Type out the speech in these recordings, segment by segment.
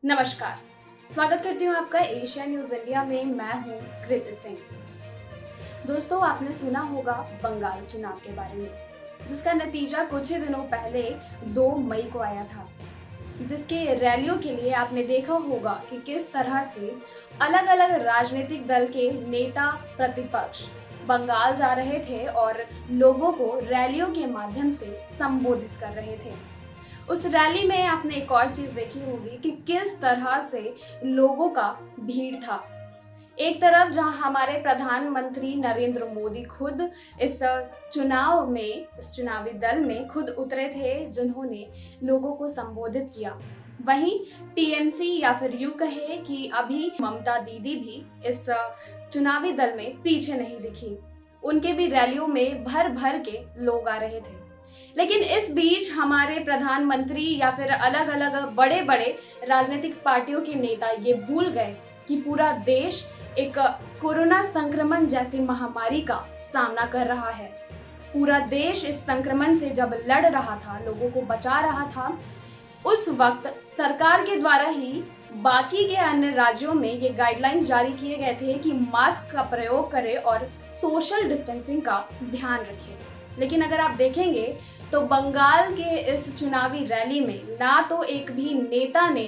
नमस्कार, स्वागत करती हूँ आपका एशिया न्यूज इंडिया में। मैं हूँ कृति सिंह। दोस्तों, आपने सुना होगा बंगाल चुनाव के बारे में, जिसका नतीजा कुछ ही दिनों पहले 2 मई को आया था, जिसके रैलियों के लिए आपने देखा होगा कि किस तरह से अलग अलग राजनीतिक दल के नेता प्रतिपक्ष बंगाल जा रहे थे और लोगों को रैलियों के माध्यम से संबोधित कर रहे थे। उस रैली में आपने एक और चीज देखी होगी कि किस तरह से लोगों का भीड़ था। एक तरफ जहां हमारे प्रधानमंत्री नरेंद्र मोदी खुद इस चुनावी दल में खुद उतरे थे, जिन्होंने लोगों को संबोधित किया, वहीं टीएमसी या फिर यूं कहे कि अभी ममता दीदी भी इस चुनावी दल में पीछे नहीं दिखी। उनके भी रैलियों में भर भर के लोग आ रहे थे। लेकिन इस बीच हमारे प्रधानमंत्री या फिर अलग अलग बड़े बड़े राजनीतिक पार्टियों के नेता ये भूल गए कि पूरा देश एक कोरोना संक्रमण जैसी महामारी का सामना कर रहा है। पूरा देश इस संक्रमण से जब लड़ रहा था, लोगों को बचा रहा था, उस वक्त सरकार के द्वारा ही बाकी के अन्य राज्यों में ये गाइडलाइंस जारी किए गए थे कि मास्क का प्रयोग करें और सोशल डिस्टेंसिंग का ध्यान रखें। लेकिन अगर आप देखेंगे तो बंगाल के इस चुनावी रैली में ना तो एक भी नेता ने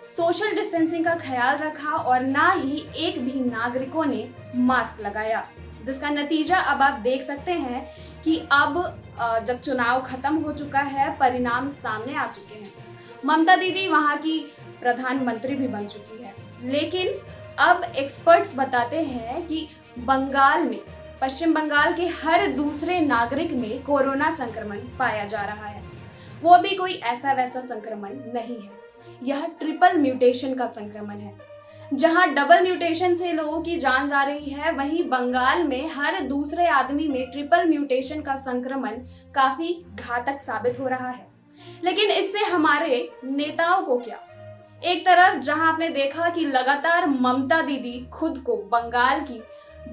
सोशल डिस्टेंसिंग का ख्याल रखा और ना ही एक भी नागरिकों ने मास्क लगाया, जिसका नतीजा अब आप देख सकते हैं कि अब जब चुनाव खत्म हो चुका है, परिणाम सामने आ चुके हैं। ममता दीदी वहां की प्रधानमंत्री भी बन चुकी है, लेकिन अब एक्सपर्ट्स बताते हैं कि बंगाल में, पश्चिम बंगाल के हर दूसरे नागरिक में कोरोना संक्रमण पाया जा रहा है। वो भी कोई ऐसा वैसा संक्रमण नहीं है, यह ट्रिपल म्यूटेशन का संक्रमण है। जहां डबल म्यूटेशन से लोगों की जान जा रही है, वहीं बंगाल में हर दूसरे आदमी में ट्रिपल म्यूटेशन का संक्रमण काफी घातक साबित हो रहा है। लेकिन इससे हमारे नेताओं को क्या? एक तरफ जहां आपने देखा कि लगातार ममता दीदी खुद को बंगाल की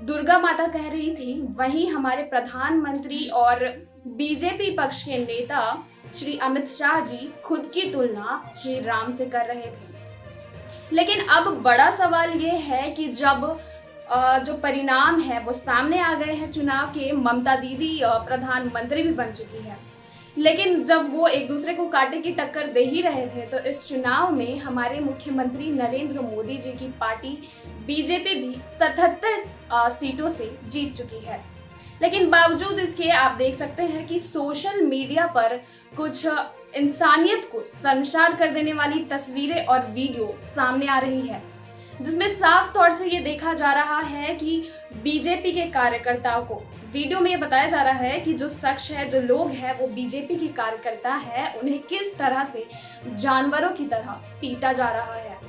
दुर्गा माता कह रही थी, वहीं हमारे प्रधानमंत्री और बीजेपी पक्ष के नेता श्री अमित शाह जी खुद की तुलना श्री राम से कर रहे थे। लेकिन अब बड़ा सवाल ये है कि जब जो परिणाम है वो सामने आ गए हैं चुनाव के, ममता दीदी प्रधानमंत्री भी बन चुकी है, लेकिन जब वो एक दूसरे को कांटे की टक्कर दे ही रहे थे, तो इस चुनाव में हमारे मुख्यमंत्री नरेंद्र मोदी जी की पार्टी बीजेपी भी 77 सीटों से जीत चुकी है। लेकिन बावजूद इसके आप देख सकते हैं कि सोशल मीडिया पर कुछ इंसानियत को शर्मसार कर देने वाली तस्वीरें और वीडियो सामने आ रही है, जिसमें साफ तौर से ये देखा जा रहा है कि बीजेपी के कार्यकर्ताओं को, वीडियो में ये बताया जा रहा है कि जो शख्स है, जो लोग हैं, वो बीजेपी के कार्यकर्ता है, उन्हें किस तरह से जानवरों की तरह पीटा जा रहा है,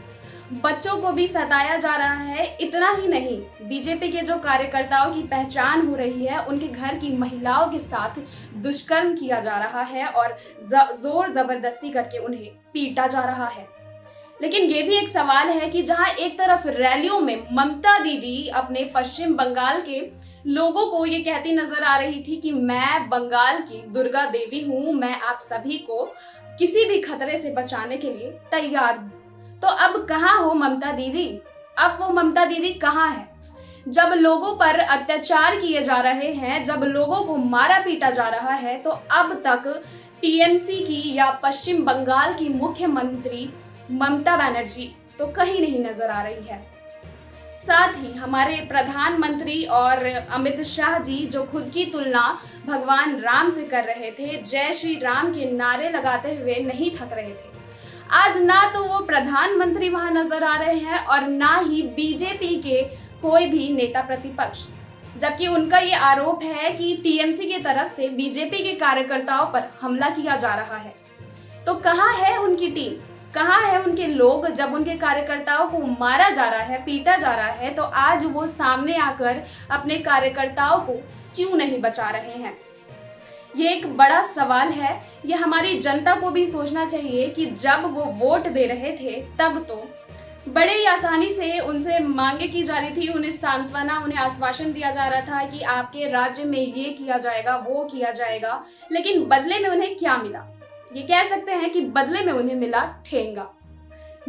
बच्चों को भी सताया जा रहा है। इतना ही नहीं, बीजेपी के जो कार्यकर्ताओं की पहचान हो रही है, उनके घर की महिलाओं के साथ दुष्कर्म किया जा रहा है और जोर जबरदस्ती करके उन्हें पीटा जा रहा है। लेकिन ये भी एक सवाल है कि जहां एक तरफ रैलियों में ममता दीदी अपने पश्चिम बंगाल के लोगों को ये कहती नजर आ रही थी कि मैं बंगाल की दुर्गा देवी हूं, मैं आप सभी को किसी भी खतरे से बचाने के लिए तैयार हूं, तो अब कहां हो ममता दीदी? अब वो ममता दीदी कहां है? जब लोगों पर अत्याचार किए जा रहे हैं, जब लोगों को मारा पीटा जा रहा है, तो अब तक टीएमसी की या पश्चिम बंगाल की मुख्यमंत्री ममता बनर्जी तो कहीं नहीं नजर आ रही है। साथ ही हमारे प्रधानमंत्री और अमित शाह जी, जो खुद की तुलना भगवान राम से कर रहे थे, जय श्री राम के नारे लगाते हुए नहीं थक रहे थे। आज ना तो वो प्रधानमंत्री वहां नजर आ रहे हैं और ना ही बीजेपी के कोई भी नेता प्रतिपक्ष, जबकि उनका ये आरोप है कि टीएमसी की तरफ से बीजेपी के कार्यकर्ताओं पर हमला किया जा रहा है। तो कहां है उनकी टीम, कहां है उनके लोग? जब उनके कार्यकर्ताओं को मारा जा रहा है, पीटा जा रहा है, तो आज वो सामने आकर अपने कार्यकर्ताओं को क्यों नहीं बचा रहे हैं? ये एक बड़ा सवाल है। ये हमारी जनता को भी सोचना चाहिए कि जब वो वोट दे रहे थे, तब तो बड़े ही आसानी से उनसे मांगे की जा रही थी, उन्हें सांत्वना, उन्हें आश्वासन दिया जा रहा था कि आपके राज्य में ये किया जाएगा, वो किया जाएगा। लेकिन बदले में उन्हें क्या मिला? ये कह सकते हैं कि बदले में उन्हें मिला ठेंगा।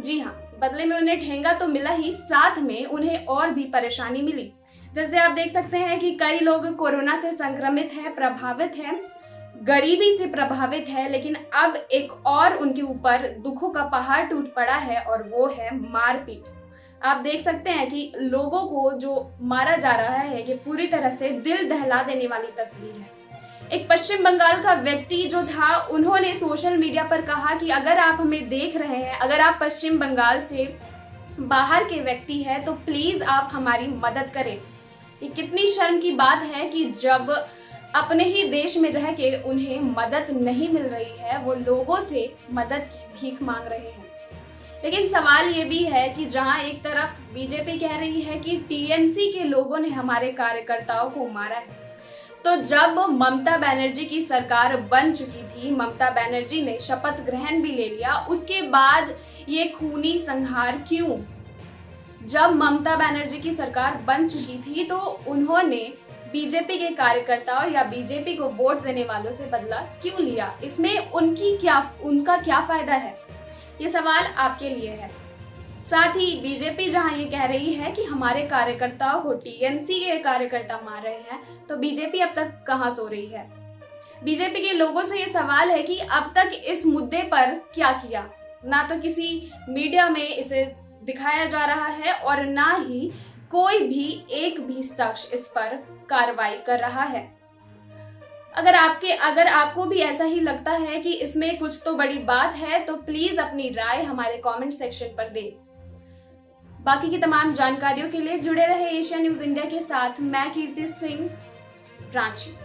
जी हाँ, बदले में उन्हें ठेंगा तो मिला ही, साथ में उन्हें और भी परेशानी मिली। जैसे आप देख सकते हैं कि कई लोग कोरोना से संक्रमित हैं, प्रभावित हैं, गरीबी से प्रभावित है, लेकिन अब एक और उनके ऊपर दुखों का पहाड़ टूट पड़ा है और वो है मारपीट। आप देख सकते हैं कि लोगों को जो मारा जा रहा है, ये पूरी तरह से दिल दहला देने वाली तस्वीर है। एक पश्चिम बंगाल का व्यक्ति जो था, उन्होंने सोशल मीडिया पर कहा कि अगर आप हमें देख रहे हैं, अगर आप पश्चिम बंगाल से बाहर के व्यक्ति हैं, तो प्लीज आप हमारी मदद करें। ये कितनी शर्म की बात है कि जब अपने ही देश में रह के उन्हें मदद नहीं मिल रही है, वो लोगों से मदद की भीख मांग रहे हैं। लेकिन सवाल ये भी है कि जहां एक तरफ बीजेपी कह रही है कि टीएमसी के लोगों ने हमारे कार्यकर्ताओं को मारा है, तो जब ममता बनर्जी की सरकार बन चुकी थी, ममता बनर्जी ने शपथ ग्रहण भी ले लिया, उसके बाद ये खूनी संहार क्यों? जब ममता बनर्जी की सरकार बन चुकी थी तो उन्होंने बीजेपी के कार्यकर्ताओं या बीजेपी को वोट देने वालों से बदला क्यों लिया? इसमें उनका क्या फायदा है? ये सवाल आपके लिए है। साथ ही बीजेपी जहां ये कह रही है कि हमारे कार्यकर्ताओं को टीएमसी के कार्यकर्ता मार रहे हैं, तो बीजेपी अब तक कहां सो रही है? बीजेपी के लोगों से ये सवाल है कि अब तक इस मुद्दे पर क्या किया? ना तो किसी मीडिया में इसे दिखाया जा रहा है और ना ही कोई भी एक भी शख्स इस पर कार्रवाई कर रहा है। अगर आपको भी ऐसा ही लगता है कि इसमें कुछ तो बड़ी बात है, तो प्लीज अपनी राय हमारे कमेंट सेक्शन पर दें। बाकी की तमाम जानकारियों के लिए जुड़े रहे एशिया न्यूज इंडिया के साथ। मैं कीर्ति सिंह, रांची।